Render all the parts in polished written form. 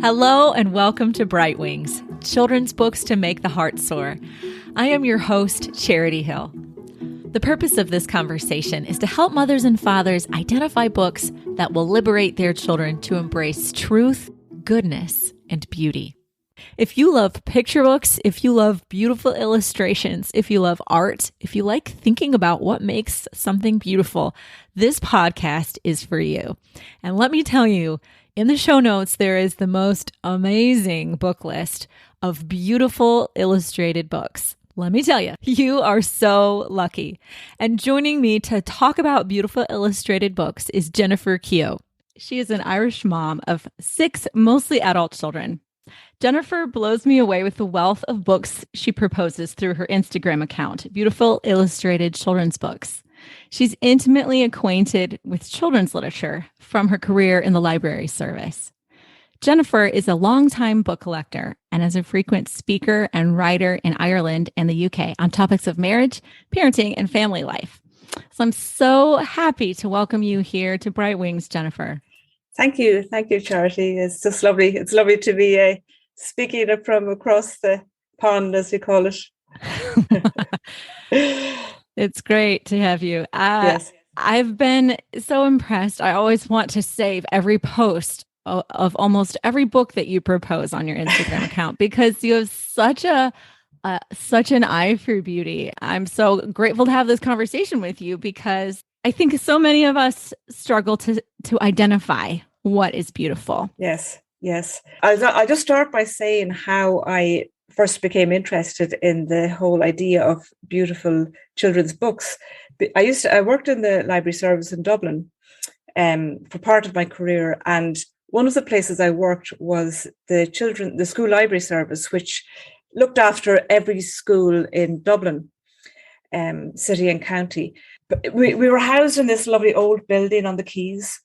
Hello and welcome to Bright Wings, children's books to make the heart soar. I am your host, Charity Hill. The purpose of this conversation is to help mothers and fathers identify books that will liberate their children to embrace truth, goodness, and beauty. If you love picture books, if you love beautiful illustrations, if you love art, if you like thinking about what makes something beautiful, this podcast is for you. And let me tell you, in the show notes, there is the most amazing book list of beautiful illustrated books. Let me tell you, you are so lucky. And joining me to talk about beautiful illustrated books is Jennifer Kehoe. She is an Irish mom of 6 mostly adult children. Jennifer blows me away with the wealth of books she proposes through her Instagram account, Beautiful Illustrated Children's Books. She's intimately acquainted with children's literature from her career in the library service. Jennifer is a longtime book collector and is a frequent speaker and writer in Ireland and the UK on topics of marriage, parenting, and family life. So I'm so happy to welcome you here to Bright Wings, Jennifer. Thank you, Charity. It's just lovely. It's lovely to be speaking from across the pond, as we call it. It's great to have you. Yes. I've been so impressed. I always want to save every post of almost every book that you propose on your Instagram account because you have such an eye for beauty. I'm so grateful to have this conversation with you because I think so many of us struggle to identify what is beautiful. Yes. I'll just start by saying how I first became interested in the whole idea of beautiful children's books. I worked in the library service in Dublin for part of my career, and one of the places I worked was the school library service, which looked after every school in Dublin, city and county. We were housed in this lovely old building on the quays.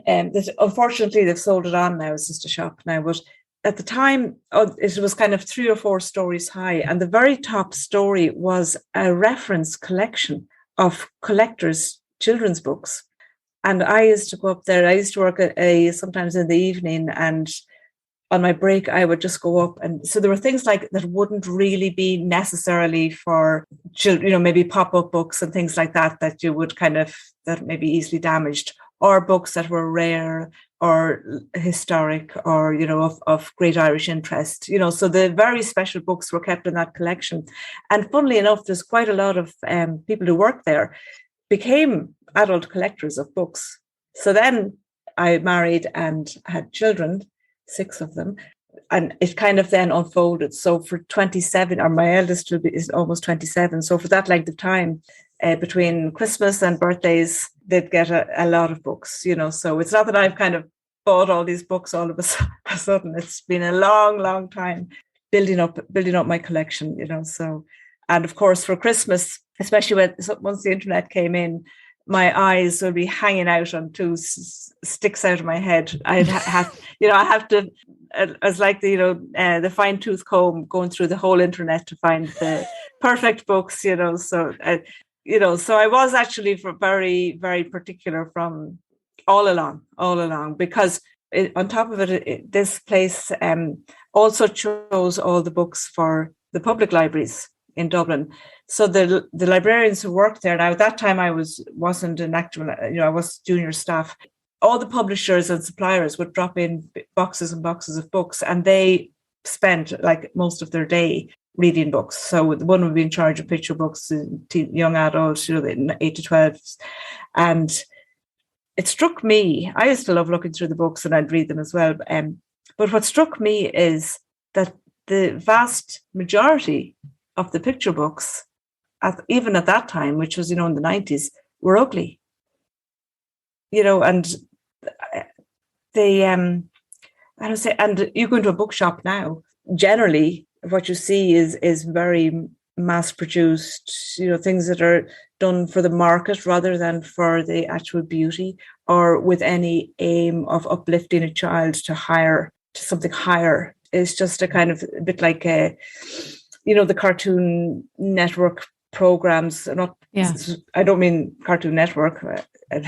That unfortunately they've sold it on now. It's just a shop now, but at the time, it was kind of 3 or 4 stories high. And the very top story was a reference collection of collectors' children's books. And I used to go up there. I used to work sometimes in the evening, and on my break, I would just go up. And so there were things like that wouldn't really be necessarily for children, maybe pop-up books and things like that you would that may be easily damaged, or books that were rare or historic or, of great Irish interest, so the very special books were kept in that collection. And funnily enough, there's quite a lot of people who work there became adult collectors of books. So then I married and had children, 6 of them, and it kind of then unfolded. So for 27, or my eldest is almost 27. So for that length of time, between Christmas and birthdays, they'd get a lot of books, so it's not that I've kind of bought all these books all of a sudden. It's been a long, long time building up my collection, so. And of course, for Christmas, especially once the internet came in, my eyes would be hanging out on 2 sticks out of my head. I have to, as like the fine tooth comb, going through the whole internet to find the perfect books, so. So I was actually very, very particular from all along, because on top of it, this place also chose all the books for the public libraries in Dublin. So the librarians who worked there, now at that time I wasn't an actual, I was junior staff. All the publishers and suppliers would drop in boxes and boxes of books, and they spent like most of their day reading books. So one would be in charge of picture books, young adults, 8 to 12. And it struck me, I used to love looking through the books and I'd read them as well. But what struck me is that the vast majority of the picture books, even at that time, which was, in the 90s, were ugly. And they, I don't say, and you go into a bookshop now, generally, what you see is very mass-produced, things that are done for the market rather than for the actual beauty, or with any aim of uplifting a child to something higher. It's just a kind of a bit like the Cartoon Network programs. I don't mean Cartoon Network. I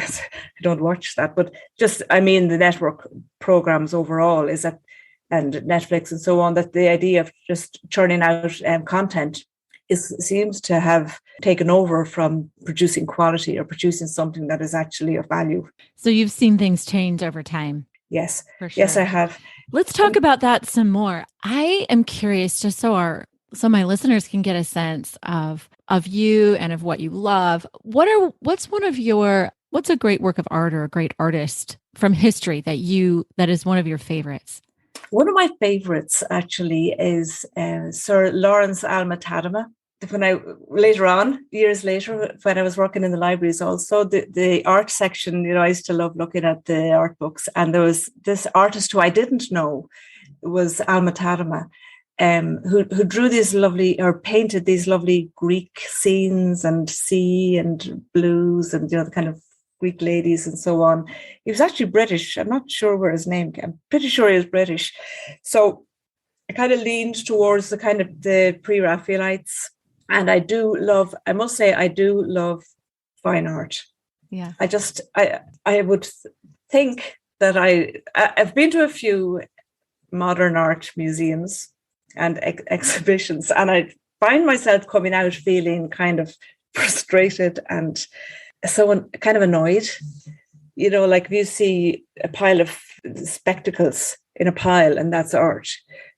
don't watch that, but just, I mean, the network programs overall, is that and Netflix and so on, that the idea of just churning out content seems to have taken over from producing quality or producing something that is actually of value. So you've seen things change over time. Yes. For sure. Yes, I have. Let's talk about that some more. I am curious, just so my listeners can get a sense of you and of what you love. What's a great work of art or a great artist from history that is one of your favorites? One of my favorites actually is Sir Lawrence Alma-Tadema. Years later, when I was working in the libraries, also the art section, I used to love looking at the art books. And there was this artist who I didn't know was Alma-Tadema, who drew these lovely, or painted these lovely Greek scenes and sea and blues and, the kind of Greek ladies and so on. He was actually British. I'm not sure where his name came. I'm pretty sure he was British. So I kind of leaned towards the kind of the pre-Raphaelites. And I must say, I do love fine art. Yeah. I would think that I've been to a few modern art museums and exhibitions, and I find myself coming out feeling kind of frustrated and so kind of annoyed. Like if you see a pile of spectacles in a pile and that's art,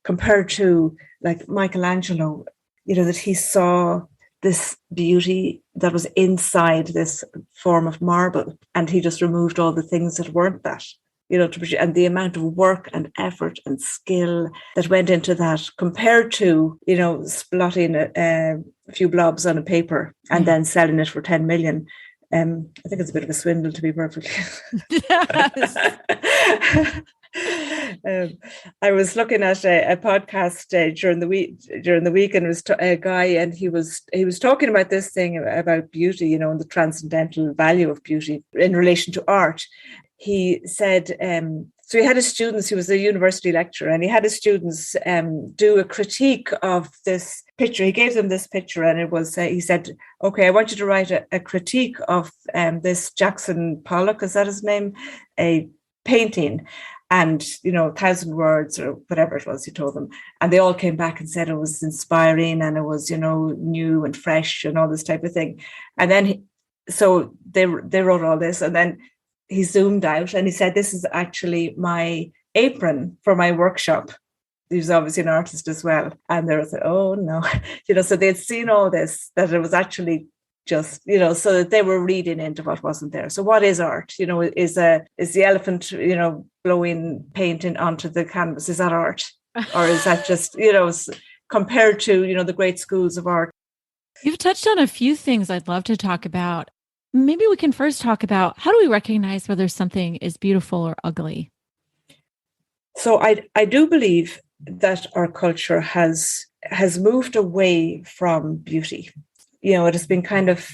compared to like Michelangelo, that he saw this beauty that was inside this form of marble, and he just removed all the things that weren't that, to produce, and the amount of work and effort and skill that went into that, compared to, splotting a few blobs on a paper and then selling it for 10 million. I think it's a bit of a swindle, to be perfectly. I was looking at a podcast during the week, and it was a guy, and he was talking about this thing about beauty, and the transcendental value of beauty in relation to art. He said, so he had his students, he was a university lecturer, and he had his students do a critique of this picture. He gave them this picture, and it was, he said, okay, I want you to write a critique of this Jackson Pollock, is that his name? A painting. And, 1,000 words or whatever it was, he told them. And they all came back and said it was inspiring and it was, new and fresh and all this type of thing. And then, so they wrote all this, and then he zoomed out and he said, this is actually my apron for my workshop. He was obviously an artist as well. And they were like, oh no, so they'd seen all this, that it was actually just, so that they were reading into what wasn't there. So what is art? Is the elephant, blowing paint onto the canvas, is that art? Or is that just, compared to, the great schools of art? You've touched on a few things I'd love to talk about. Maybe we can first talk about, how do we recognize whether something is beautiful or ugly? So I do believe that our culture has moved away from beauty. It has been kind of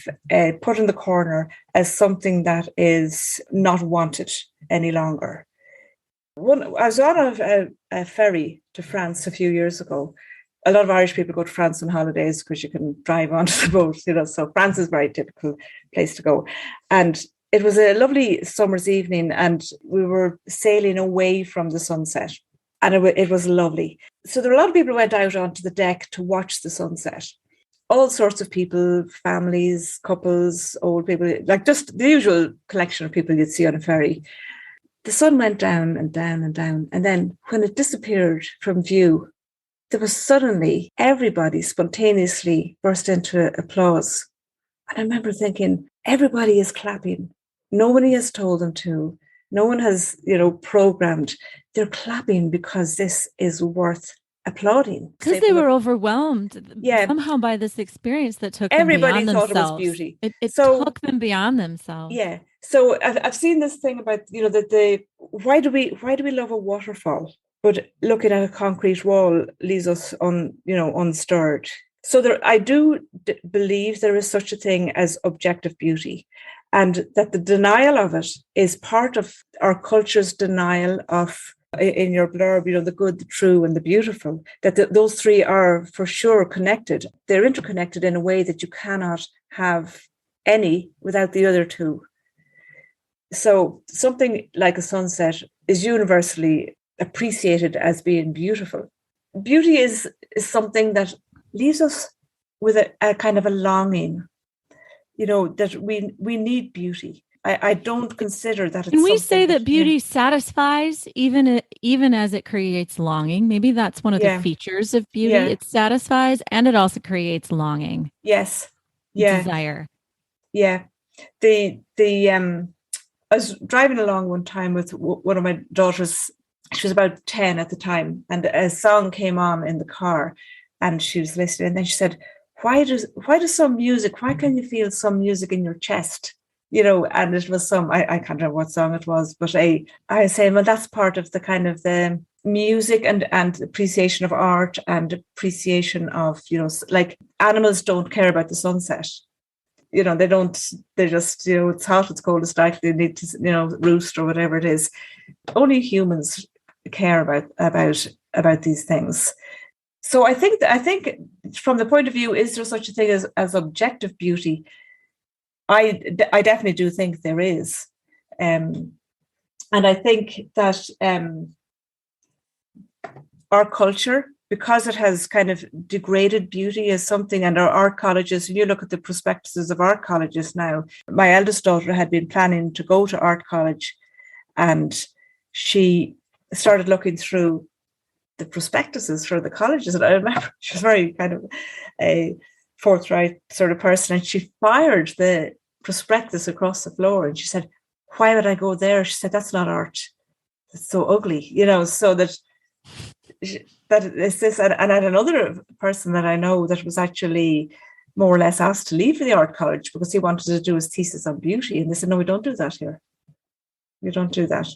put in the corner as something that is not wanted any longer. I was on a ferry to France a few years ago. A lot of Irish people go to France on holidays because you can drive onto the boat, so France is a very typical place to go. And it was a lovely summer's evening, and we were sailing away from the sunset, and it was lovely. So there were a lot of people who went out onto the deck to watch the sunset. All sorts of people, families, couples, old people, like just the usual collection of people you'd see on a ferry. The sun went down and down and down. And then when it disappeared from view, there was suddenly everybody spontaneously burst into applause. And I remember thinking, everybody is clapping. Nobody has told them to. No one has, programmed. They're clapping because this is worth applauding. Because they were overwhelmed somehow by this experience that took everybody them beyond thought themselves. It was beauty. It took them beyond themselves. Yeah. So I've seen this thing about, that why do we love a waterfall? But looking at a concrete wall leaves us unstirred. So I do believe there is such a thing as objective beauty, and that the denial of it is part of our culture's denial of, in your blurb, the good, the true, and the beautiful, that those three are for sure connected. They're interconnected in a way that you cannot have any without the other two. So something like a sunset is universally appreciated as being beautiful. Beauty is something that leaves us with a kind of a longing, that we need beauty. I don't consider that it's Can we something say that beauty satisfies even as it creates longing? Maybe that's one of the features of beauty. Yeah. It satisfies and it also creates longing. Yes. Yeah. Desire. Yeah. I was driving along one time with one of my daughters. She was about 10 at the time, and a song came on in the car, and she was listening. And then she said, why does some music, why can you feel some music in your chest? And it was I can't remember what song it was, but I was saying, well, that's part of the kind of the music and appreciation of art and appreciation of, like animals don't care about the sunset. They just, it's hot, it's cold, it's dark, they need to, roost or whatever it is. Only humans care about these things. So I think from the point of view, is there such a thing as objective beauty? I definitely do think there is. And I think that our culture, because it has kind of degraded beauty as something, and our art colleges, and you look at the prospectuses of art colleges now, my eldest daughter had been planning to go to art college, and she started looking through the prospectuses for the colleges. And I remember she was very kind of a forthright sort of person, and she fired the prospectus across the floor, and she said, why would I go there? She said, that's not art. It's so ugly, so that it's this. And I had another person that I know that was actually more or less asked to leave the art college because he wanted to do his thesis on beauty. And they said, no, we don't do that here. We don't do that.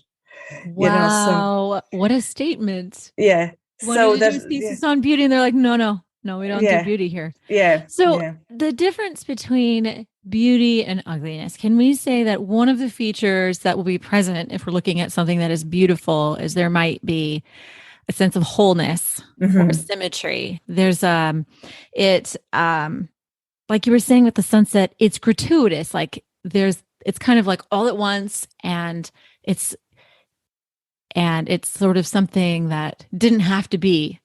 Wow. What a statement. Yeah. Wanted to do his thesis on beauty, and they're like, no, we don't do beauty here. Yeah. So the difference between beauty and ugliness, can we say that one of the features that will be present if we're looking at something that is beautiful is there might be a sense of wholeness or symmetry? There's like you were saying with the sunset, it's gratuitous. Like it's kind of like all at once, and it's sort of something that didn't have to be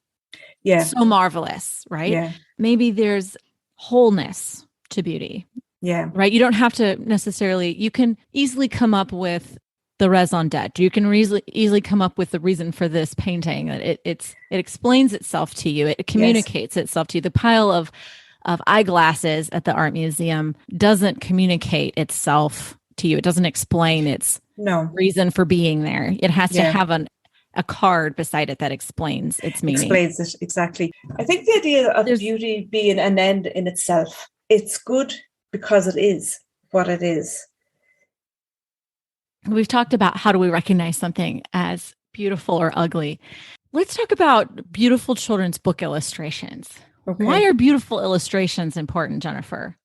so marvelous, right? Yeah. Maybe there's wholeness to beauty. Yeah. Right. You don't have to necessarily, you can easily come up with the raison d'etre. You can easily come up with the reason for this painting. It explains itself to you. It communicates itself to you. The pile of eyeglasses at the art museum doesn't communicate itself to you. It doesn't explain its reason for being there. It has to have a card beside it that explains its meaning. Explains it, exactly. I think the idea of beauty being an end in itself, it's good because it is what it is. We've talked about how do we recognize something as beautiful or ugly. Let's talk about beautiful children's book illustrations. Okay. Why are beautiful illustrations important, Jennifer?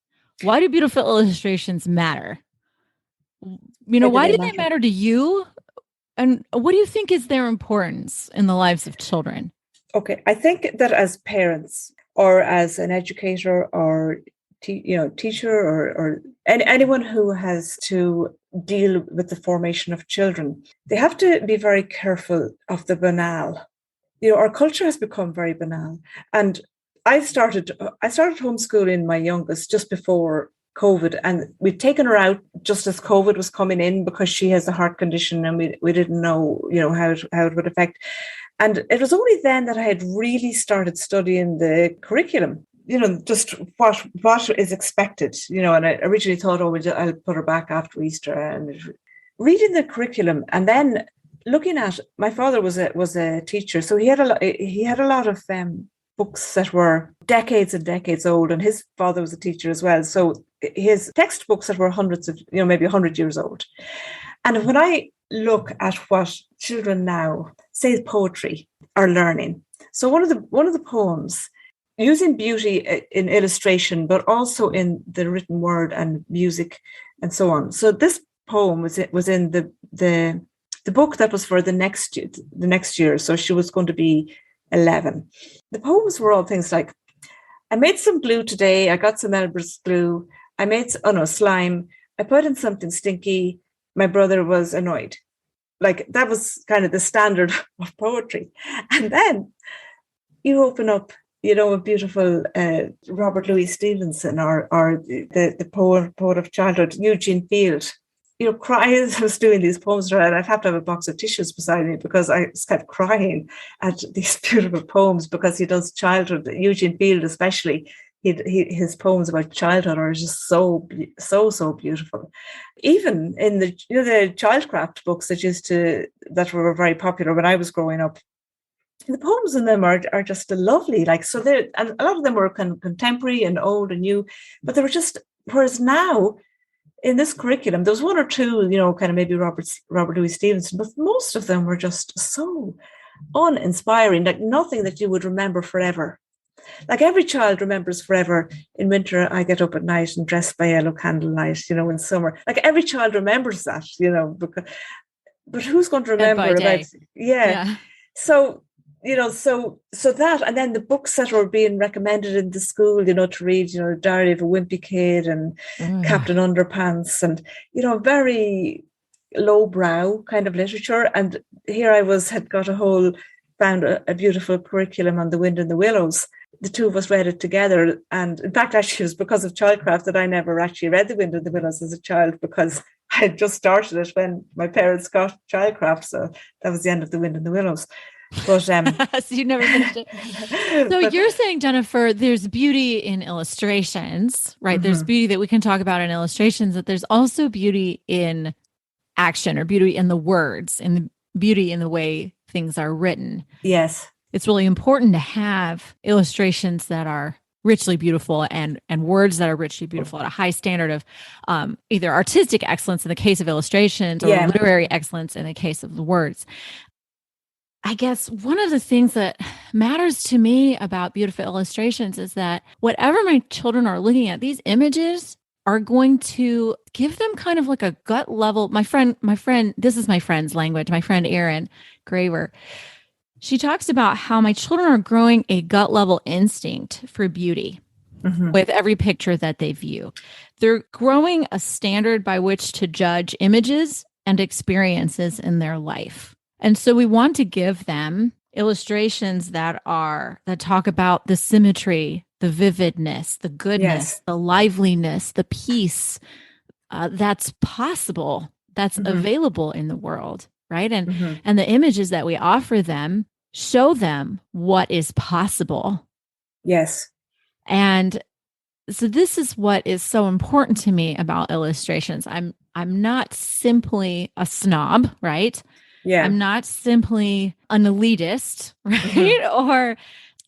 Why do beautiful illustrations matter? Why do they matter to you? And what do you think is their importance in the lives of children? Okay, I think that as parents or as an educator or teacher or anyone who has to deal with the formation of children, they have to be very careful of the banal. Our culture has become very banal. And I started homeschooling my youngest just before COVID, and we'd taken her out just as COVID was coming in because she has a heart condition, and we didn't know, how it would affect. And it was only then that I had really started studying the curriculum, just what is expected, and I originally thought, I'll put her back after Easter, and reading the curriculum, and then looking at, my father was a teacher, so he had a lot of books that were decades and decades old, and his father was a teacher as well. So his textbooks that were hundreds of, maybe 100 years old. And when I look at what children now say poetry are learning, so one of the poems using beauty in illustration, but also in the written word and music and so on. So this poem was in the book that was for the next year. So she was going to be 11. The poems were all things like, I made some glue today. I got some Elmer's glue. I made slime. I put in something stinky. My brother was annoyed. like that was kind of the standard of poetry. And then you open up, a beautiful Robert Louis Stevenson, or the poet of childhood, Eugene Field. Crying. I was doing these poems, and I'd have to have a box of tissues beside me because I just kept crying at these beautiful poems, because he does childhood. Eugene Field, especially, his poems about childhood are just so beautiful. Even in the the childcraft books that were very popular when I was growing up, the poems in them are just lovely. Like, so and a lot of them were contemporary and old and new, but they were just. Whereas now, in this curriculum, there was one or two, kind of maybe Robert Louis Stevenson, but most of them were just so uninspiring, like nothing that you would remember forever. Like every child remembers forever, in winter I get up at night and dress by yellow candlelight, in summer. Like every child remembers that, but who's going to remember about, yeah. So, so that, and then the books that were being recommended in the school, to read, Diary of a Wimpy Kid and Captain Underpants, and, very lowbrow kind of literature. And here I had got found a beautiful curriculum on The Wind in the Willows. The two of us read it together. And in fact, actually, it was because of childcraft that I never actually read The Wind in the Willows as a child, because I had just started it when my parents got childcraft. So that was the end of The Wind in the Willows. But so you never finished it. So you're saying, Jennifer, there's beauty in illustrations, right? Mm-hmm. There's beauty that we can talk about in illustrations, that there's also beauty in action, or beauty in the words, and the beauty in the way things are written. Yes. It's really important to have illustrations that are richly beautiful and words that are richly beautiful at a high standard of either artistic excellence in the case of illustrations, or literary excellence in the case of the words. I guess one of the things that matters to me about beautiful illustrations is that whatever my children are looking at, these images are going to give them kind of like a gut level. My friend, this is my friend's language, my friend Erin Graver. She talks about how my children are growing a gut level instinct for beauty with every picture that they view. They're growing a standard by which to judge images and experiences in their life. And so we want to give them illustrations that talk about the symmetry, the vividness, the goodness, the liveliness, the peace that's possible, that's available in the world, right? And the images that we offer them show them what is possible. Yes. And so this is what is so important to me about illustrations. I'm not simply a snob, right? Yeah. I'm not simply an elitist, right? Or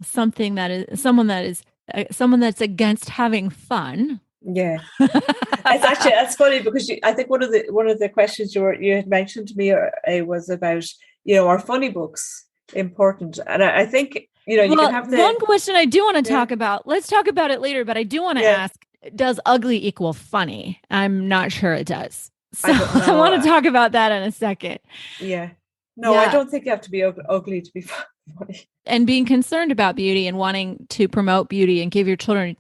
someone that's against having fun. Yeah. That's funny, because I think one of the questions you had mentioned to me was about, are funny books important? And I think, you can have one question I do want to talk about. Let's talk about it later, but I do want to ask, does ugly equal funny? I'm not sure it does. So I want to talk about that in a second. Yeah. No, I don't think you have to be ugly to be funny. And being concerned about beauty and wanting to promote beauty and give your children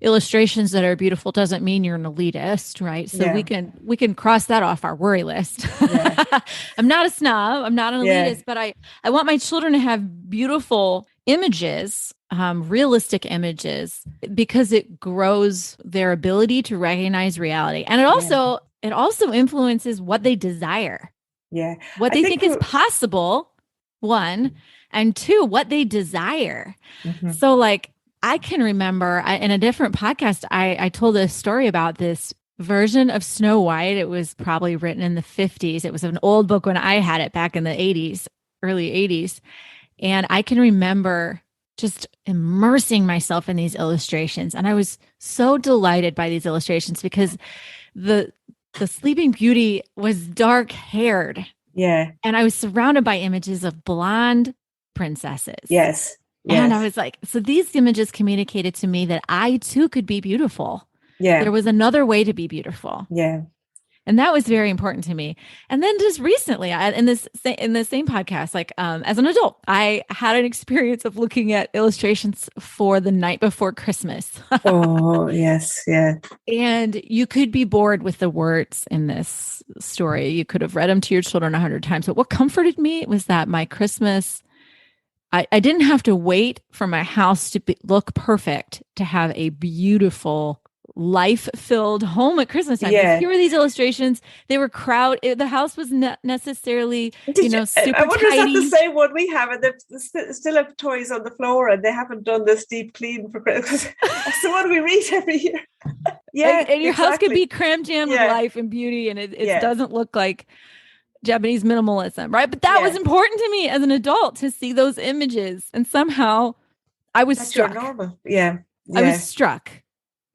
illustrations that are beautiful doesn't mean you're an elitist, right? So we can cross that off our worry list. Yeah. I'm not a snob. I'm not an elitist, but I want my children to have beautiful images, realistic images, because it grows their ability to recognize reality. And it also influences what they desire. Yeah. What they think is possible, one, and two, what they desire. So like, I can remember in a different podcast, I told a story about this version of Snow White. It was probably written in the 50s. It was an old book when I had it back in the 80s, early 80s. And I can remember just immersing myself in these illustrations. And I was so delighted by these illustrations because the Sleeping Beauty was dark haired. Yeah. And I was surrounded by images of blonde princesses. Yes. And I was like, so these images communicated to me that I too could be beautiful. Yeah. There was another way to be beautiful. Yeah. And that was very important to me. And then just recently, in the same podcast, like as an adult, I had an experience of looking at illustrations for The Night Before Christmas. Oh, yes. Yeah. And you could be bored with the words in this story. You could have read them to your children 100 times. But what comforted me was that my Christmas, I didn't have to wait for my house to look perfect to have a beautiful, life-filled home at Christmas time. Yeah. Here were these illustrations. They were the house was not necessarily, super I wonder, tidy. is that the same one we have? And they still have toys on the floor, and they haven't done this deep clean for Christmas. That's the one we read every year. Yeah, and your house could be crammed jammed with life and beauty, and it doesn't look like Japanese minimalism, right? But that was important to me as an adult to see those images, and somehow I was struck. Normal. Yeah. I was struck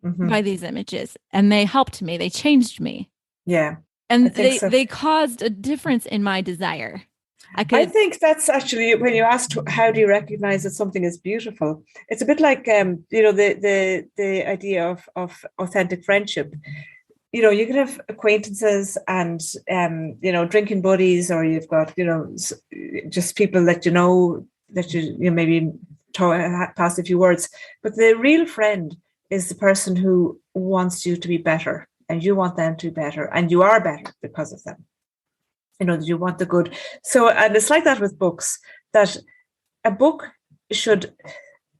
by these images, and they helped me. They changed me. Yeah. And they caused a difference in my desire. I think that's actually, when you asked how do you recognize that something is beautiful, it's a bit like the idea of authentic friendship. You can have acquaintances and drinking buddies, or you've got just people that that you maybe pass a few words, but the real friend is the person who wants you to be better, and you want them to be better, and you are better because of them. That you want the good. So, and it's like that with books, that a book should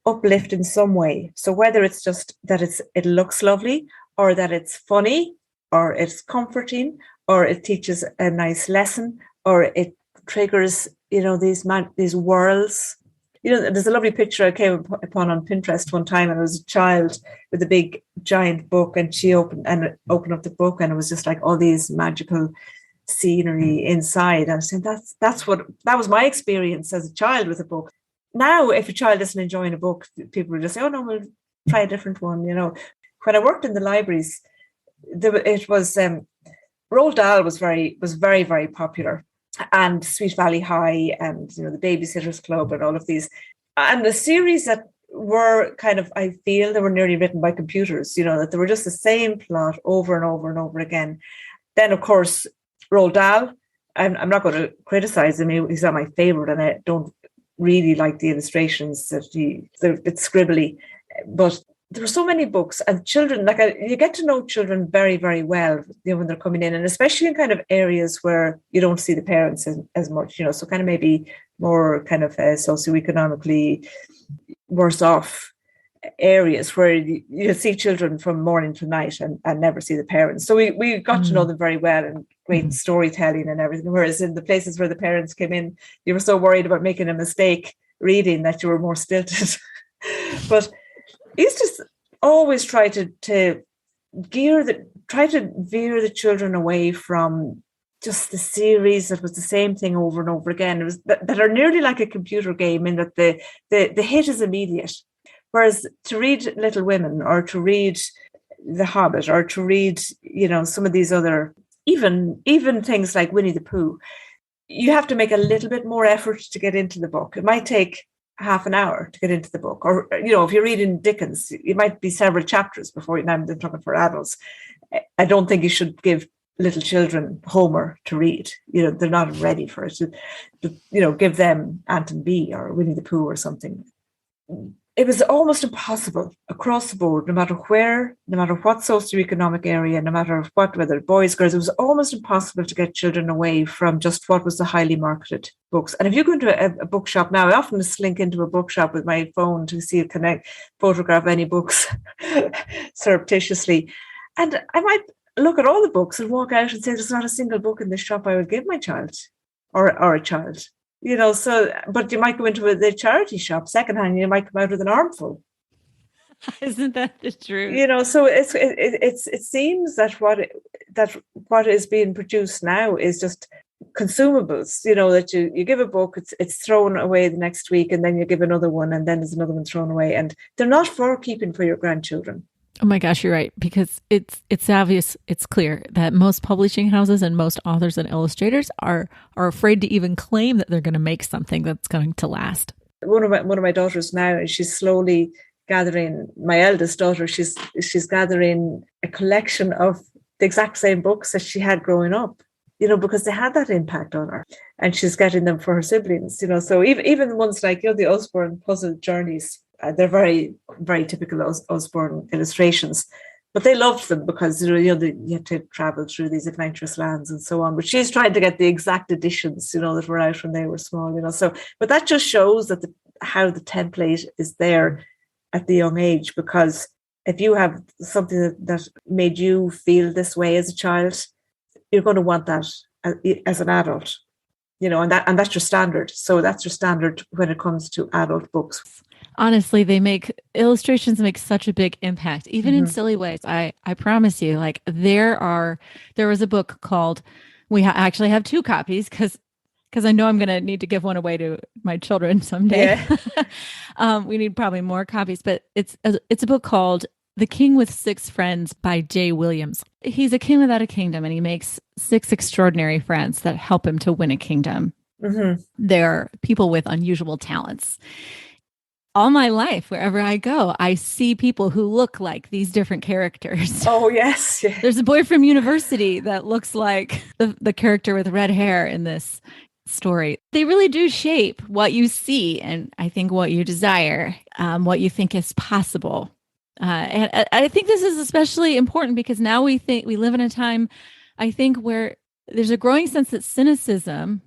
uplift in some way. So whether it's just that it looks lovely, or that it's funny, or it's comforting, or it teaches a nice lesson, or it triggers, these worlds. There's a lovely picture I came upon on Pinterest one time, and it was a child with a big giant book, and she opened up the book, and it was just like all these magical scenery inside. And I said, that was my experience as a child with a book. Now, if a child isn't enjoying a book, people will just say, "Oh no, we'll try a different one." When I worked in the libraries, it was Roald Dahl was very, very popular, and Sweet Valley High, and the Babysitters Club, and all of these, and the series that were kind of, I feel they were nearly written by computers. That they were just the same plot over and over and over again. Then, of course, Roald Dahl, I'm not going to criticize him. He's not my favorite, and I don't really like the illustrations they're a bit scribbly. But there are so many books, and children, you get to know children very, very well when they're coming in, and especially in kind of areas where you don't see the parents as much, so kind of maybe more kind of socioeconomically worse off areas where you see children from morning to night and never see the parents. So we got to know them very well, and great storytelling and everything. Whereas in the places where the parents came in, you were so worried about making a mistake reading that you were more stilted. But I used to always try to veer the children away from just the series that was the same thing over and over again. It was that are nearly like a computer game, in that the hit is immediate. Whereas to read Little Women, or to read The Hobbit, or to read, some of these other, even things like Winnie the Pooh, you have to make a little bit more effort to get into the book. It might take half an hour to get into the book. Or, if you're reading Dickens, it might be several chapters before I'm talking for adults. I don't think you should give little children Homer to read. They're not ready for it. Give them Anton B or Winnie the Pooh or something. It was almost impossible across the board, no matter where, no matter what socioeconomic area, no matter what, whether boys, girls, it was almost impossible to get children away from just what was the highly marketed books. And if you go into a bookshop now, I often slink into a bookshop with my phone to see it photograph any books surreptitiously. And I might look at all the books and walk out and say, there's not a single book in this shop I would give my child or a child. But you might go into the charity shop secondhand, and you might come out with an armful. Isn't that the truth? So it seems that what is being produced now is just consumables. That you give a book, it's thrown away the next week, and then you give another one, and then there's another one thrown away, and they're not for keeping for your grandchildren. Oh my gosh, you're right. Because it's obvious, it's clear that most publishing houses and most authors and illustrators are afraid to even claim that they're going to make something that's going to last. One of my daughters now, she's slowly gathering. My eldest daughter, she's gathering a collection of the exact same books as she had growing up, because they had that impact on her, and she's getting them for her siblings, so even the ones like, the Osborne puzzle journeys, they're very, very typical Osborne illustrations, but they loved them because, you had to travel through these adventurous lands and so on, but she's trying to get the exact editions, that were out when they were small, so, but that just shows that how the template is there at the young age, because if you have something that made you feel this way as a child, you're going to want that as an adult, and that's your standard. So that's your standard when it comes to adult books. Honestly, illustrations make such a big impact, even in silly ways. I promise you, like there was a book called, we actually have 2 copies because I know I'm going to need to give one away to my children someday. Yeah. We need probably more copies, but it's a book called The King with 6 Friends by Jay Williams. He's a king without a kingdom, and he makes 6 extraordinary friends that help him to win a kingdom. They're people with unusual talents. All my life, wherever I go, I see people who look like these different characters. Oh, yes. Yeah. There's a boy from university that looks like the character with red hair in this story. They really do shape what you see, and I think what you desire, what you think is possible. And I think this is especially important because now we live in a time, I think, where there's a growing sense that cynicism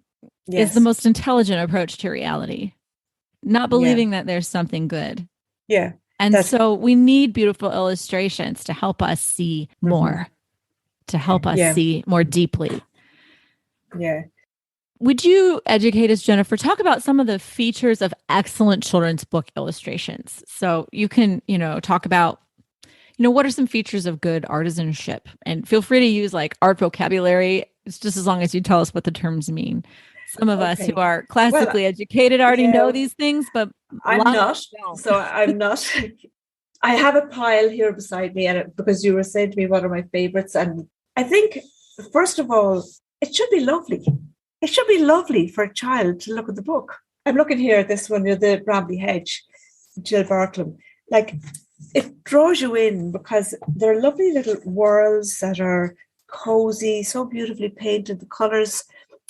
is the most intelligent approach to reality, not believing that there's something good. Yeah. And so we need beautiful illustrations to help us see more, to help us see more deeply. Yeah. Would you educate us, Jennifer? Talk about some of the features of excellent children's book illustrations. So you can, talk about, what are some features of good artisanship? And feel free to use like art vocabulary. It's just as long as you tell us what the terms mean. Some of us who are classically educated already know these things, but I'm not. So I'm not. I have a pile here beside me, and because you were saying to me what are my favorites, and I think first of all, it should be lovely. It should be lovely for a child to look at the book. I'm looking here at this one, the Bramley Hedge, Jill Bartlam. Like, it draws you in because they're lovely little worlds that are cozy, so beautifully painted, the colours.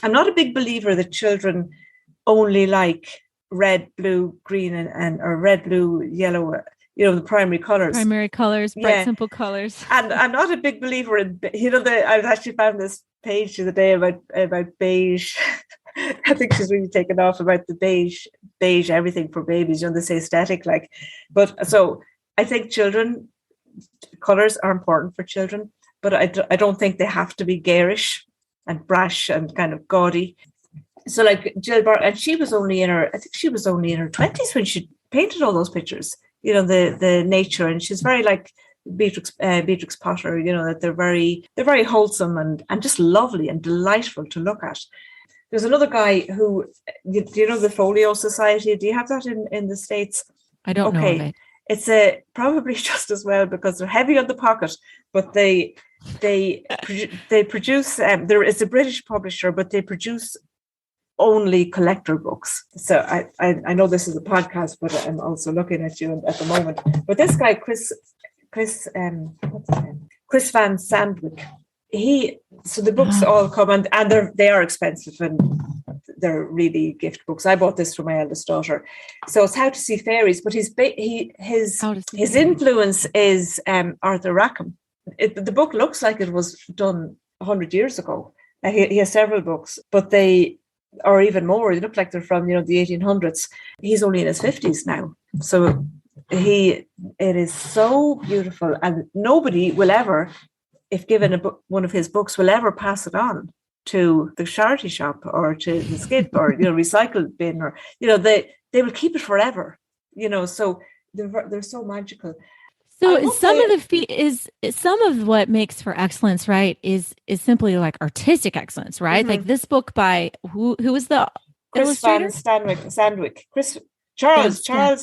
I'm not a big believer that children only like red, blue, green, and or red, blue, yellow, the primary colours. Primary colours, bright, simple colours. And I'm not a big believer in, I've actually found this page the other day about beige. I think she's really taken off about the beige everything for babies, this aesthetic, like. But so I think colours are important for children, but I don't think they have to be garish and brash and kind of gaudy. So like Jill Bart, and she was only in her 20s when she painted all those pictures, the nature, and she's very like Beatrix Potter, that they're very wholesome and just lovely and delightful to look at. There's another guy who, do you know the Folio Society? Do you have that in the States? I don't know of it. It's probably just as well because they're heavy on the pocket, but they produce. It's a British publisher, but they produce only collector books. So I know this is a podcast, but I'm also looking at you at the moment. But this guy, Chris what's his name? Chris Van Sandwyk. So the books all come and they are expensive and they're really gift books. I bought this for my eldest daughter. So it's How to See Fairies, but his influence is Arthur Rackham. The book looks like it was done 100 years ago. He has several books, but they are even more. They look like they're from the 1800s. He's only in his 50s now, so it is so beautiful, and nobody will ever, if given one of his books, will ever pass it on to the charity shop or to the skip or recycle bin, or they will keep it forever. So they're so magical. So some of what makes for excellence, right, is simply like artistic excellence, right? Mm-hmm. Like this book by who was the illustrator? Charles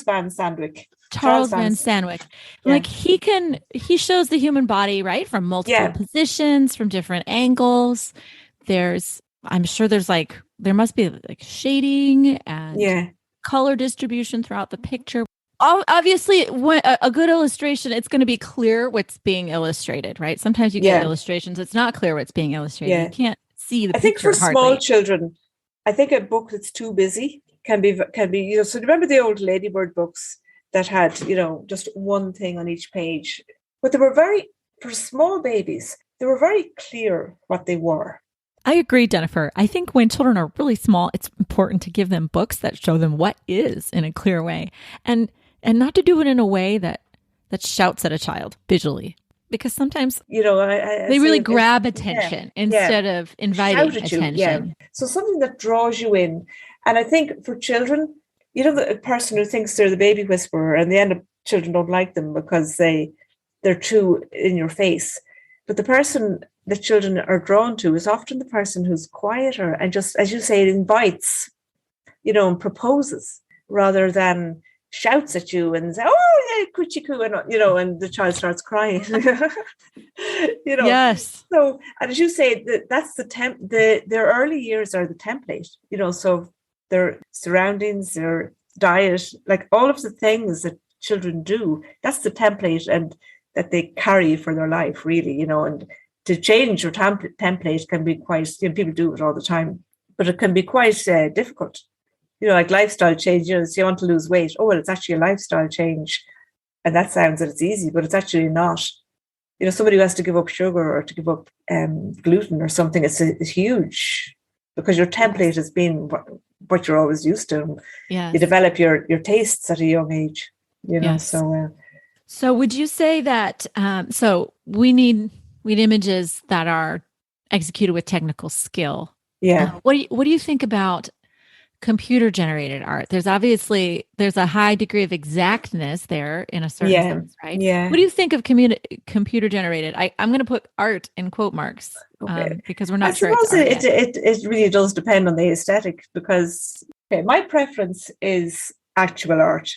Van Sandwyk. Charles Van Sandwyk. Yeah. Like he shows the human body, right, from multiple positions, from different angles. I'm sure there must be like shading and color distribution throughout the picture. obviously, a good illustration, it's going to be clear what's being illustrated, right? Sometimes you get illustrations, it's not clear what's being illustrated. You can't see the I think picture for hardly. small children, I think a book that's too busy can be, so remember the old Ladybird books that had, just one thing on each page, but they were for small babies, they were very clear what they were. I agree, Jennifer. I think when children are really small, it's important to give them books that show them what is in a clear way, and not to do it in a way that shouts at a child visually, because sometimes they really grab attention instead of inviting attention. So something that draws you in. And I think for children, the person who thinks they're the baby whisperer, and the end of children don't like them because they're too in your face. But the person that children are drawn to is often the person who's quieter and just, as you say, invites, and proposes rather than shouts at you and say, "Oh, yeah, coochie coo," and the child starts crying. Yes. So, and as you say, that's their early years are the template. So their surroundings, their diet, like all of the things that children do, that's the template and that they carry for their life, really. And to change your template can be quite. People do it all the time, but it can be quite difficult. Like lifestyle change, so you want to lose weight. Oh, well, it's actually a lifestyle change. And that sounds that it's easy, but it's actually not. Somebody who has to give up sugar or to give up gluten or something, it's huge because your template has been what you're always used to. Yes. You develop your tastes at a young age, Yes. So would you say that, so we need images that are executed with technical skill. Yeah. What do you think about computer generated art? There's a high degree of exactness there in a certain sense, right? Yeah. What do you think of computer generated? I'm going to put art in quote marks because we're not sure. I suppose it really does depend on the aesthetic because my preference is actual art,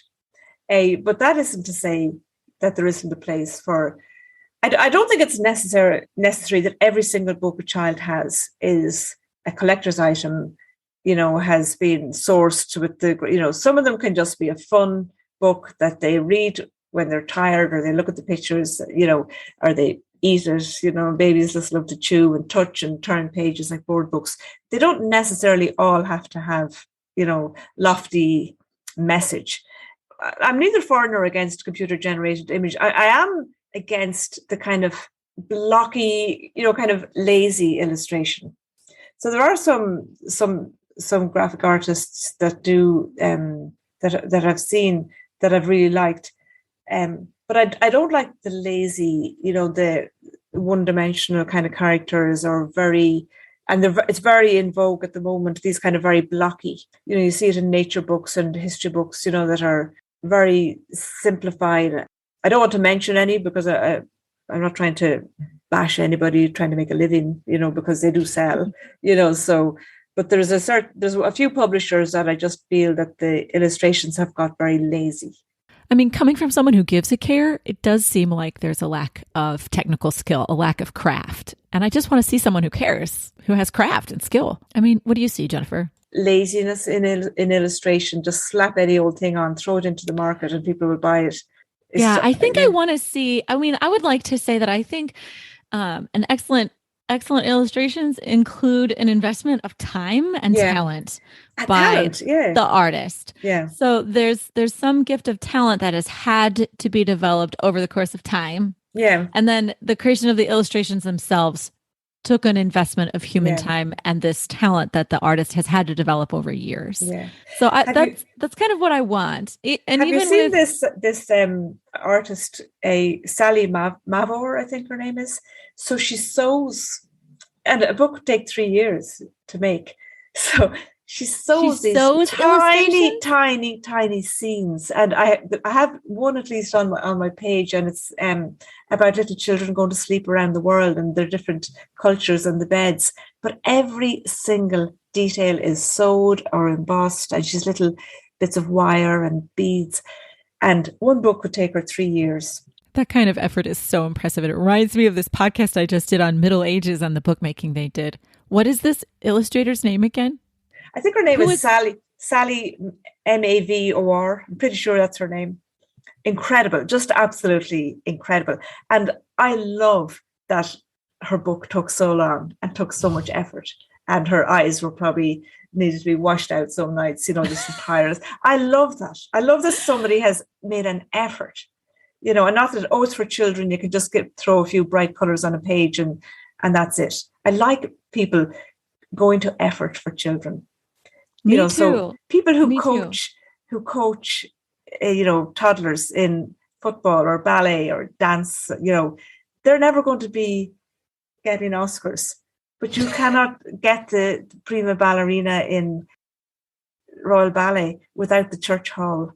but that isn't to say that there isn't a place for. I don't think it's necessary that every single book a child has is a collector's item. Has been sourced with some of them can just be a fun book that they read when they're tired or they look at the pictures, or they eat it. Babies just love to chew and touch and turn pages like board books. They don't necessarily all have to have, lofty message. I'm neither for nor against computer generated image. I am against the kind of blocky, kind of lazy illustration. So there are some graphic artists that do that I've seen that I've really liked, but I don't like the lazy, the one-dimensional kind of characters it's very in vogue at the moment. These kind of very blocky, you see it in nature books and history books, that are very simplified. I don't want to mention any because I'm not trying to bash anybody trying to make a living, because they do sell, so. But there's a few publishers that I just feel that the illustrations have got very lazy. I mean, coming from someone who gives a care, it does seem like there's a lack of technical skill, a lack of craft. And I just want to see someone who cares, who has craft and skill. I mean, what do you see, Jennifer? Laziness in illustration, just slap any old thing on, throw it into the market and people will buy it. I think I want to see, I would like to say that I think an excellent illustrations include an investment of time and talent by the artist. Yeah. So there's some gift of talent that has had to be developed over the course of time. Yeah. And then the creation of the illustrations themselves took an investment of human time and this talent that the artist has had to develop over years. Yeah. So that's kind of what I want. Have you seen this artist, Sally Mavor, I think her name is? So she sews, and a book would take 3 years to make. So she sews these tiny scenes, and I have one at least on my page, and it's about little children going to sleep around the world and their different cultures and the beds. But every single detail is sewed or embossed, and she's little bits of wire and beads. And one book would take her 3 years. That kind of effort is so impressive. It reminds me of this podcast I just did on Middle Ages and the bookmaking they did. What is this illustrator's name again? I think her name is Sally Mavor. I'm pretty sure that's her name. incredible, just absolutely incredible. And I love that her book took so long and took so much effort, and her eyes were probably needed to be washed out some nights, just from tiredness. I love that. I love that somebody has made an effort, and not that, it's for children, you can just throw a few bright colors on a page and that's it. I like people going to effort for children. Me too. So people who Me coach, too. Toddlers in football or ballet or dance, they're never going to be getting Oscars, but you cannot get the prima ballerina in Royal Ballet without the church hall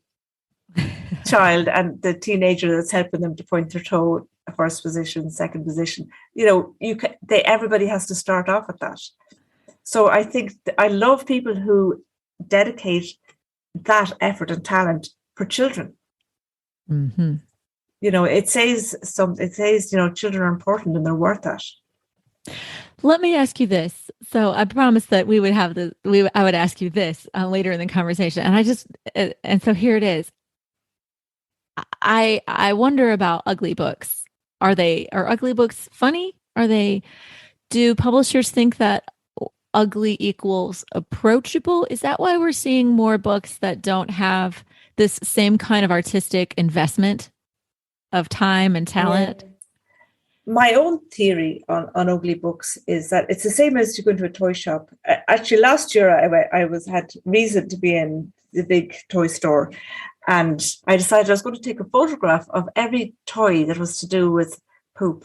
child and the teenager that's helping them to point their toe, first position, second position. Everybody has to start off at that. So I think I love people who dedicate that effort and talent for children. Mm-hmm. It says children are important and they're worth that. Let me ask you this. So I promised that we would have I would ask you this later in the conversation. And so here it is. I wonder about ugly books. Are ugly books funny? Do publishers think that ugly equals approachable? Is that why we're seeing more books that don't have this same kind of artistic investment of time and talent? Yeah. My own theory on ugly books is that it's the same as you go into a toy shop. Actually, last year I had reason to be in the big toy store, and I decided I was going to take a photograph of every toy that was to do with poop.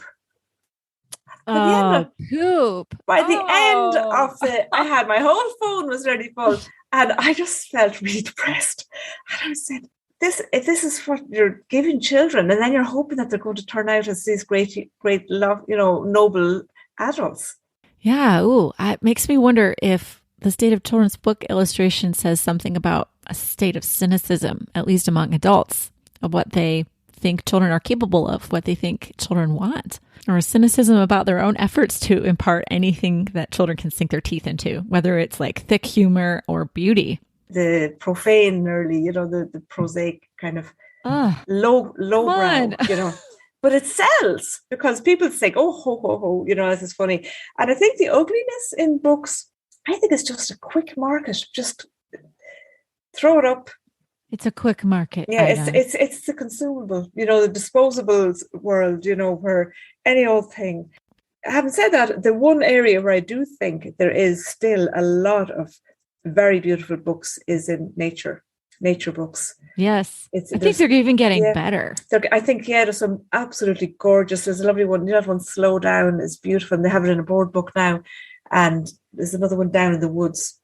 Poop. By the end of I had my whole phone was ready full, and I just felt really depressed. And I said, if this is what you're giving children, and then you're hoping that they're going to turn out as these great love, noble adults. Yeah. Ooh, it makes me wonder if the state of children's book illustration says something about a state of cynicism, at least among adults, of what they think children are capable of, what they think children want, or a cynicism about their own efforts to impart anything that children can sink their teeth into, whether it's like thick humor or beauty. The profane early, the prosaic kind of low brow, but it sells because people think, oh, ho, ho, ho, this is funny. And I think the ugliness in books, I think it's just a quick market. Just throw it up. It's a quick market. Yeah, it's the consumable, the disposables world, where any old thing. Having said that, the one area where I do think there is still a lot of very beautiful books is in nature books. Yes. I think they're even getting better. I think, there's some absolutely gorgeous. There's a lovely one. That one, Slow Down, is beautiful. And they have it in a board book now. And there's another one, Down in the Woods.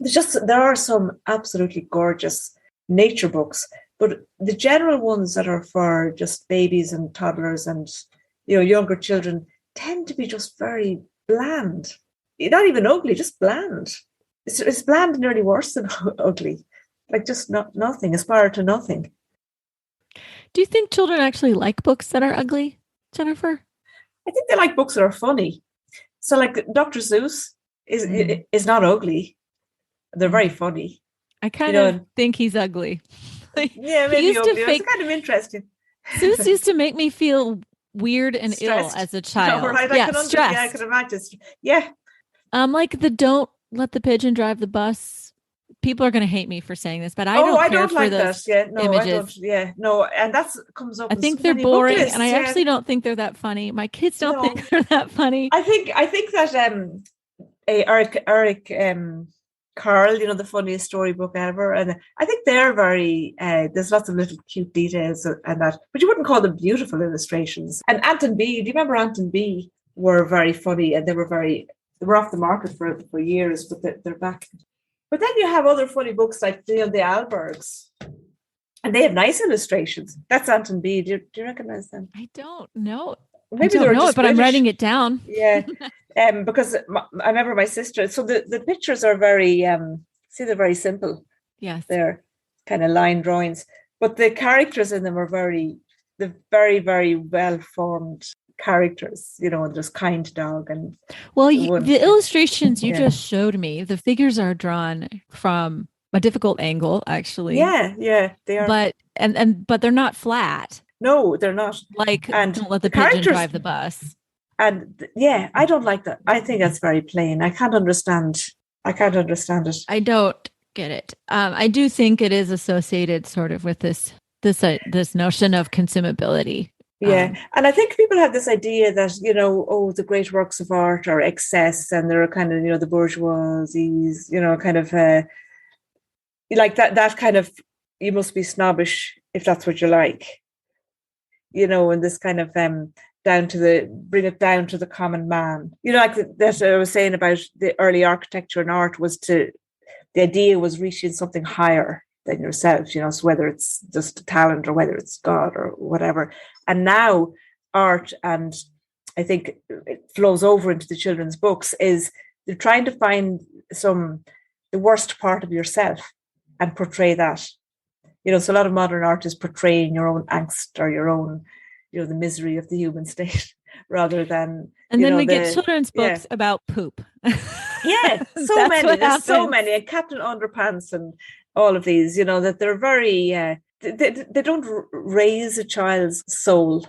There are some absolutely gorgeous nature books, but the general ones that are for just babies and toddlers and younger children tend to be just very bland. Not even ugly, just bland. It's bland and nearly worse than ugly, like just nothing, aspire to nothing. Do you think children actually like books that are ugly, Jennifer? I think they like books that are funny. So like Dr. Seuss is not ugly. They're very funny. I kind of think he's ugly. Yeah, maybe ugly. It's kind of interesting. Seuss used to make me feel weird and stressed. Ill as a child. No, right? Stressed. Yeah, I can imagine. Yeah. Like the don't let the pigeon drive the bus. People are going to hate me for saying this, but I don't like those images. And that comes up. I think they're boring, and I actually don't think they're that funny. My kids don't think they're that funny. I think that Eric Carl, the funniest storybook ever, and I think they're very. There's lots of little cute details and that, but you wouldn't call them beautiful illustrations. And Anton B. Do you remember Anton B? Were very funny, and they were off the market for years, but they're back. But then you have other funny books like the Albergs, and they have nice illustrations. That's Anton B. Do you recognize them? I don't know. Maybe I don't know it, but I'm writing it down. Yeah, because I remember my sister. So the pictures are very, they're very simple. Yes, they're kind of line drawings, but the characters in them are very, very well formed characters. And there's Kind Dog and the illustrations you just showed me. The figures are drawn from a difficult angle, actually. Yeah, they are. But they're not flat. No, they're not. Like, And don't let the the pigeon characters, drive the bus. and yeah, I don't like that. I think that's very plain. I can't understand. I can't understand it. I don't get it. I do think it is associated sort of with this notion of consumability. Yeah. And I think people have this idea that, oh, the great works of art are excess and they're kind of, the bourgeoisies, kind of like that kind of, you must be snobbish if that's what you like, and this kind of bring it down to the common man. Like that I was saying about the early architecture and art the idea was reaching something higher than yourself, so whether it's just a talent or whether it's God or whatever. And now art, and I think it flows over into the children's books, is they're trying to find the worst part of yourself and portray that. So a lot of modern art is portraying your own angst or your own, the misery of the human state rather than. And then we get children's books about poop. Yeah, so many. There's so many. And Captain Underpants and all of these, that they're very, they don't raise a child's soul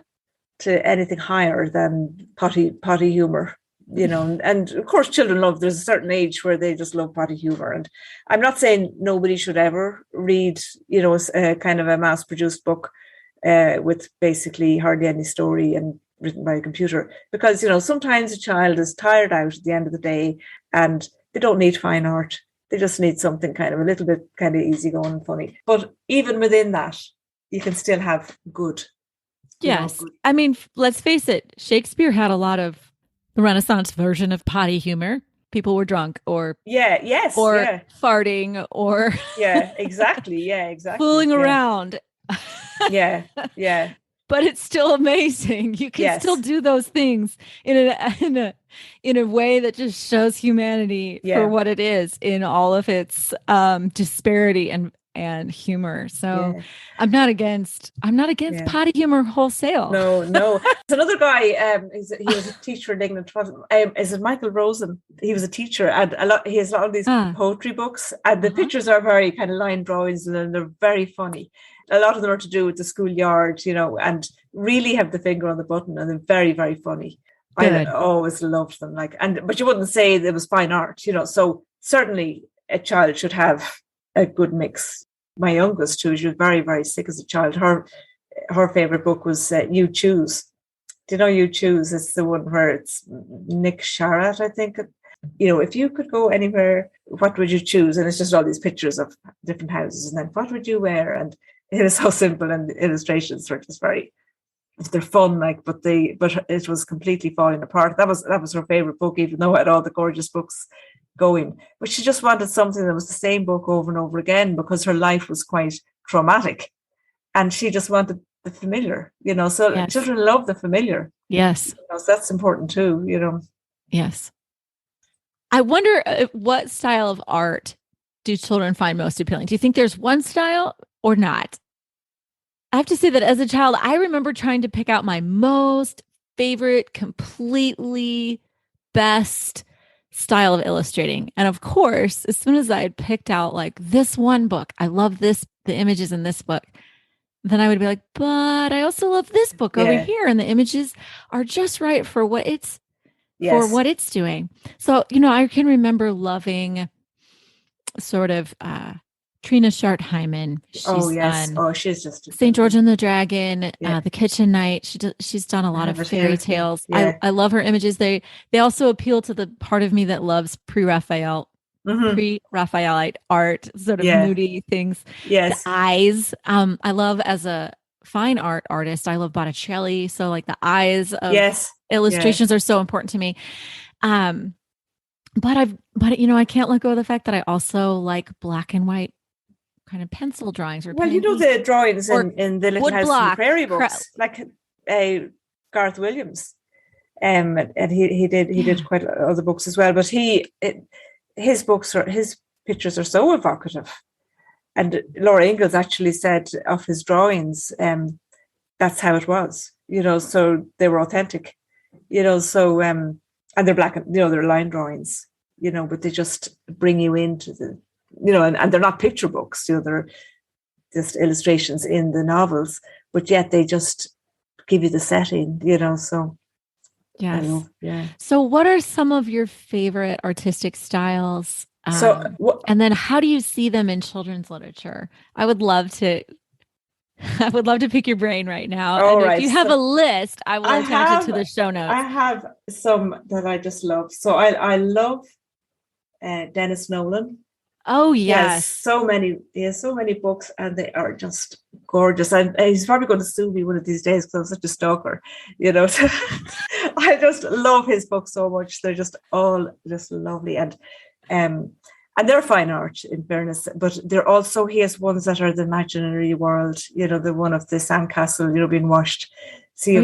to anything higher than potty humor. And of course children there's a certain age where they just love potty humor. And I'm not saying nobody should ever read, a kind of a mass-produced book with basically hardly any story and written by a computer, because, sometimes a child is tired out at the end of the day and they don't need fine art. They just need something kind of a little bit kind of easygoing and funny. But even within that, you can still have good. Yes. Good. I mean, let's face it, Shakespeare had a lot of the Renaissance version of potty humor. People were drunk or farting or exactly. Fooling around. Yeah. But it's still amazing. You can still do those things in a way that just shows humanity for what it is in all of its disparity and humor. So I'm not against potty humor wholesale. No. There's another guy. He was a teacher in England. Is it Michael Rosen? He was a teacher, and he has a lot of these poetry books, and the pictures are very kind of line drawings, and they're very funny. A lot of them are to do with the schoolyard, and really have the finger on the button, and they're very, very funny. Good. I always loved them. But you wouldn't say it was fine art, So certainly a child should have a good mix. My youngest too, she was very, very sick as a child. Her favorite book was You Choose. Do you know You Choose? It's the one where it's Nick Sharratt, I think. If you could go anywhere, what would you choose? And it's just all these pictures of different houses, and then what would you wear? And it is so simple, and the illustrations were just they're fun, but it was completely falling apart. That was her favorite book, even though it had all the gorgeous books going. But she just wanted something that was the same book over and over again, because her life was quite traumatic, and she just wanted the familiar. So children love the familiar. Yes, so that's important too. Yes. I wonder what style of art do children find most appealing? Do you think there's one style or not? I have to say that as a child, I remember trying to pick out my most favorite, completely best style of illustrating. And of course, as soon as I had picked out this one book, I love the images in this book, then I would be like, but I also love this book over here. And the images are just right for what it's doing. So, I can remember loving sort of Trina Shartheimen. She's just St. George and the Dragon, The Kitchen Knight. She's done a lot of fairy tales. I love her images. They also appeal to the part of me that loves pre-Raphaelite art, sort of moody things. Yes. The eyes. I love, as a fine art artist, I love Botticelli. So the eyes of illustrations are so important to me. But I can't let go of the fact that I also like black and white kind of pencil drawings. Or the drawings in the Little House on the Prairie books, Garth Williams, and he did quite other books as well. But his pictures are so evocative. And Laura Ingalls actually said of his drawings, that's how it was. So they were authentic. And they're black, they're line drawings, but they just bring you into and they're not picture books, they're just illustrations in the novels, but yet they just give you the setting, so Yes. I love, yeah. So what are some of your favorite artistic styles? And then how do you see them in children's literature? I would love to pick your brain right now. And if you have a list, I will attach it to the show notes. I have some that I just love. So I love Dennis Nolan. Oh, yes. He has so many books, and they are just gorgeous. And he's probably going to sue me one of these days because I'm such a stalker, I just love his books so much. They're just all just lovely. And they're fine art, in fairness, but they're also, he has ones that are the imaginary world, the one of the sandcastle, being washed. Sea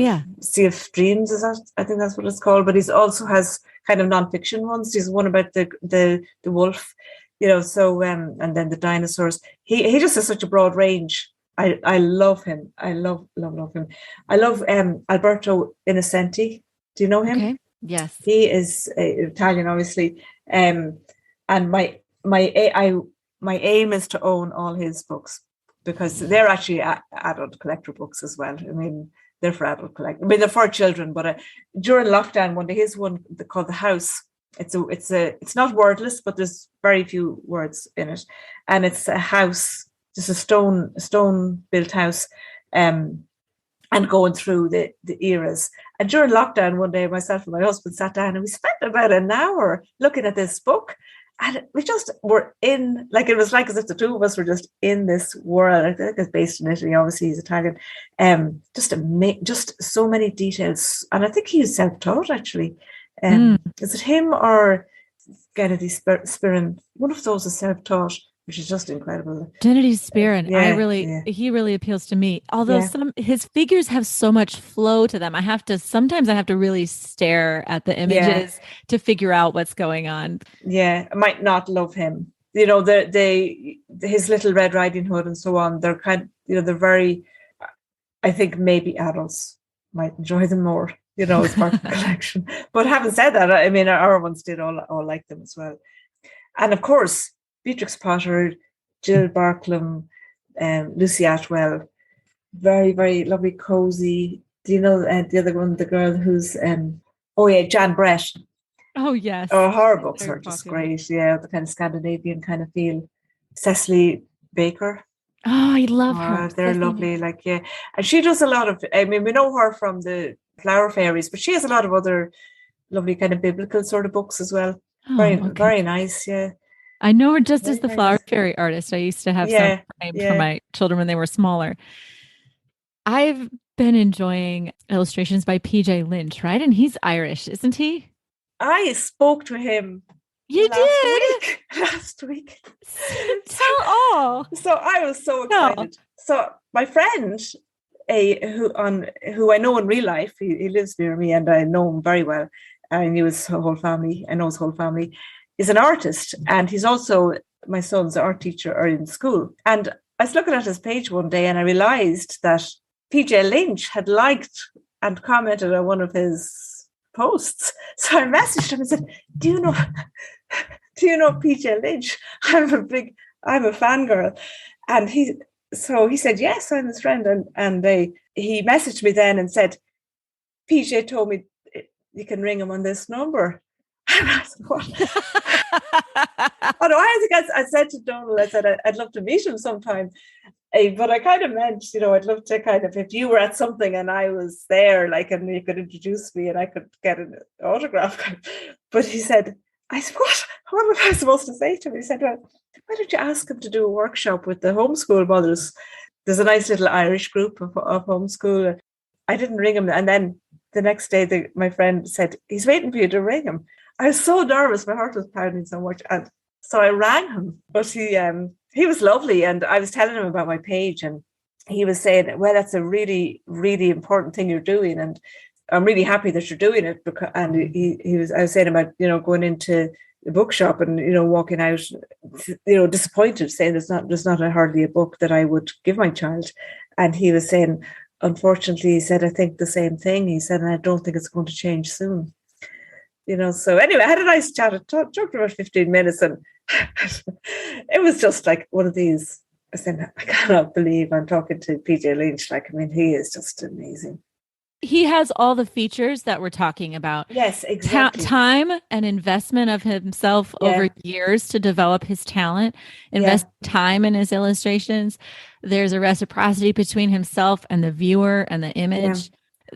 of Dreams, I think that's what it's called. But he also has kind of non-fiction ones. There's one about the wolf, and then the dinosaurs. He just has such a broad range. I love him. I love him. I love Alberto Innocenti. Do you know him? Okay. Yes. He is Italian, obviously. And my aim is to own all his books, because they're actually adult collector books as well. I mean, they're for adult collector. I mean, they're for children. But during lockdown, one day, his one called The House. It's not wordless, but there's very few words in it, and it's a house, just a stone built house, and going through the eras. And during lockdown, one day, myself and my husband sat down and we spent about an hour looking at this book. And we just were in, like, it was like as if the two of us were just in this world. I think it's based in Italy, obviously he's Italian. Just so many details. And I think he's self-taught, actually. Is it him or Kennedy Spirin? One of those is self-taught, which is just incredible. Kennedy Spirin, he really appeals to me. Although his figures have so much flow to them. Sometimes I have to really stare at the images to figure out what's going on. Yeah, I might not love him. His Little Red Riding Hood and so on, they're they're very, I think maybe adults might enjoy them more, as part of the collection. But having said that, I mean, our ones did all like them as well. And of course, Beatrix Potter, Jill Barklam, Lucy Atwell, very, very lovely, cozy. Do you know the other one, the girl who's, Jan Brett. Oh, yes. Oh, her books are just great. Yeah, the kind of Scandinavian kind of feel. Cecily Baker. Oh, I love her. They're lovely. And she does a lot of, I mean, we know her from the Flower Fairies, but she has a lot of other lovely kind of biblical sort of books as well. Very nice, yeah. I know her just as the Flower Fairy artist. I used to have some framed for my children when they were smaller. I've been enjoying illustrations by PJ Lynch, right? And he's Irish, isn't he? I spoke to him last week. Tell all. So I was so excited. No. So my friend, who I know in real life, he lives near me and I know him very well. I knew his whole family. I know his whole family. Is an artist, and he's also my son's art teacher in school. And I was looking at his page one day and I realized that PJ Lynch had liked and commented on one of his posts. So I messaged him and said, do you know PJ Lynch? I'm a fangirl. And he said, yes, I'm his friend. And he messaged me then and said, PJ told me you can ring him on this number. And I said, what? I said to Donald, I said, I'd love to meet him sometime. But I kind of meant, I'd love to kind of, if you were at something and I was there, and you could introduce me and I could get an autograph. But he said, I said, what am I supposed to say to him? He said, well, why don't you ask him to do a workshop with the homeschool mothers? There's a nice little Irish group of homeschool. I didn't ring him. And then the next day, my friend said, he's waiting for you to ring him. I was so nervous. My heart was pounding so much. And so I rang him. But he was lovely. And I was telling him about my page. And he was saying, well, that's a really, really important thing you're doing. And I'm really happy that you're doing it. I was saying about, going into the bookshop and, walking out, disappointed, saying there's not hardly a book that I would give my child. And he was saying, unfortunately, he said, I think the same thing. He said, and I don't think it's going to change soon. So anyway, I had a nice chat. I talked for about 15 minutes, and it was just like one of these. I said, I cannot believe I'm talking to PJ Lynch. Like, I mean, he is just amazing. He has all the features that we're talking about. Yes, exactly. Time and investment of himself over years to develop his talent, invest time in his illustrations. There's a reciprocity between himself and the viewer and the image.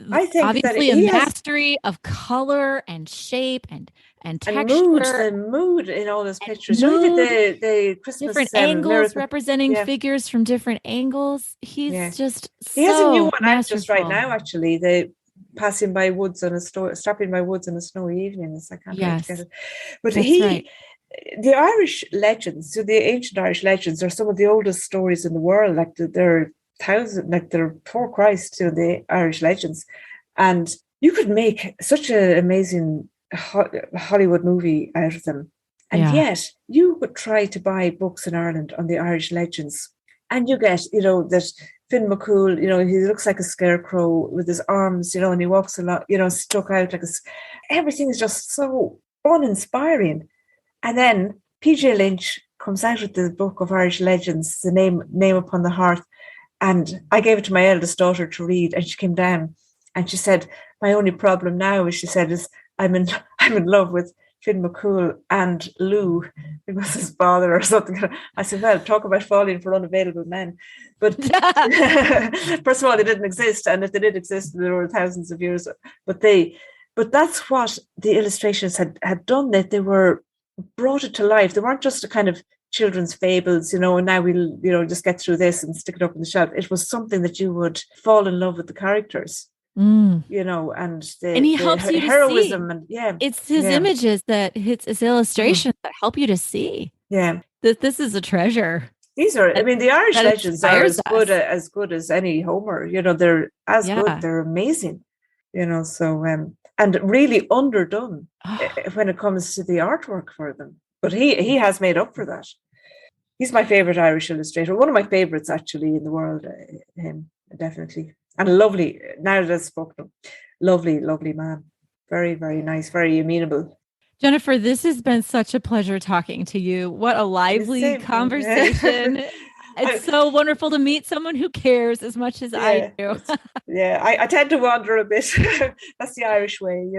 I think obviously that a mastery of color and shape and texture. And mood in all those pictures. The Christmas different angles miracle. representing figures from different angles. He's just he has a new one out just right now. Actually, the stopping by woods on a snowy evening. It's like I can't get it. But the Irish legends, so the ancient Irish legends, are some of the oldest stories in the world. Like they're before Christ, the Irish legends, and you could make such an amazing Hollywood movie out of them. And yet you would try to buy books in Ireland on the Irish legends, and you get, that Finn McCool, he looks like a scarecrow with his arms, and he walks a lot, stuck out like everything is just so uninspiring. And then PJ Lynch comes out with the book of Irish legends, the name upon the hearth. And I gave it to my eldest daughter to read, and she came down and she said, my only problem now, as she said, is I'm in love with Finn McCool and Lou, it was his father or something. I said, well, talk about falling for unavailable men. But first of all, they didn't exist. And if they did exist, there were thousands of years. But that's what the illustrations had done, that they were brought it to life. They weren't just a kind of children's fables, and now we'll, just get through this and stick it up on the shelf. It was something that you would fall in love with the characters, and he helps you heroism to see. And it's his images his illustrations that help you to see. Yeah, this is a treasure. These are, the Irish legends are as good as any Homer. They're as good. They're amazing. So and really underdone when it comes to the artwork for them. But he has made up for that. He's my favorite Irish illustrator. One of my favorites, actually, in the world. Him, definitely. And lovely, now that I've spoken, lovely, lovely man. Very, very nice, very amenable. Jennifer, this has been such a pleasure talking to you. What a lively conversation. It's so wonderful to meet someone who cares as much as I do. I tend to wander a bit. That's the Irish way,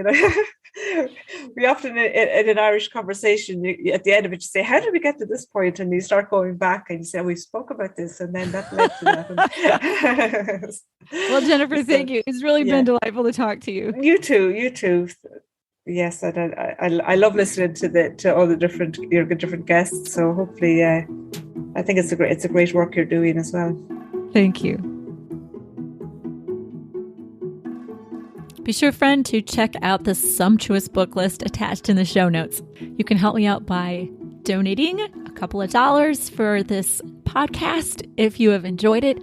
We often, in an Irish conversation, at the end of it, you say, how did we get to this point? And you start going back and you say, we spoke about this, and then that led to that. Well, Jennifer, thank you. It's really been delightful to talk to you. You too. Yes, I love listening to all the different guests. So hopefully, I think it's a great work you're doing as well. Thank you. Be sure, friend, to check out the sumptuous book list attached in the show notes. You can help me out by donating a couple of dollars for this podcast if you have enjoyed it.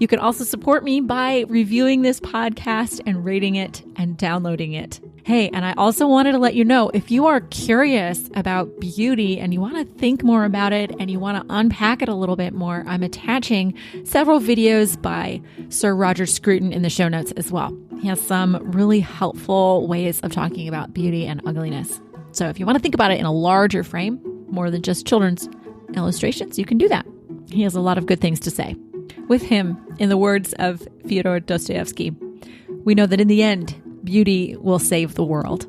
You can also support me by reviewing this podcast and rating it and downloading it. Hey, and I also wanted to let you know, if you are curious about beauty and you want to think more about it and you want to unpack it a little bit more, I'm attaching several videos by Sir Roger Scruton in the show notes as well. He has some really helpful ways of talking about beauty and ugliness. So if you want to think about it in a larger frame, more than just children's illustrations, you can do that. He has a lot of good things to say. With him, in the words of Fyodor Dostoevsky, we know that in the end, beauty will save the world.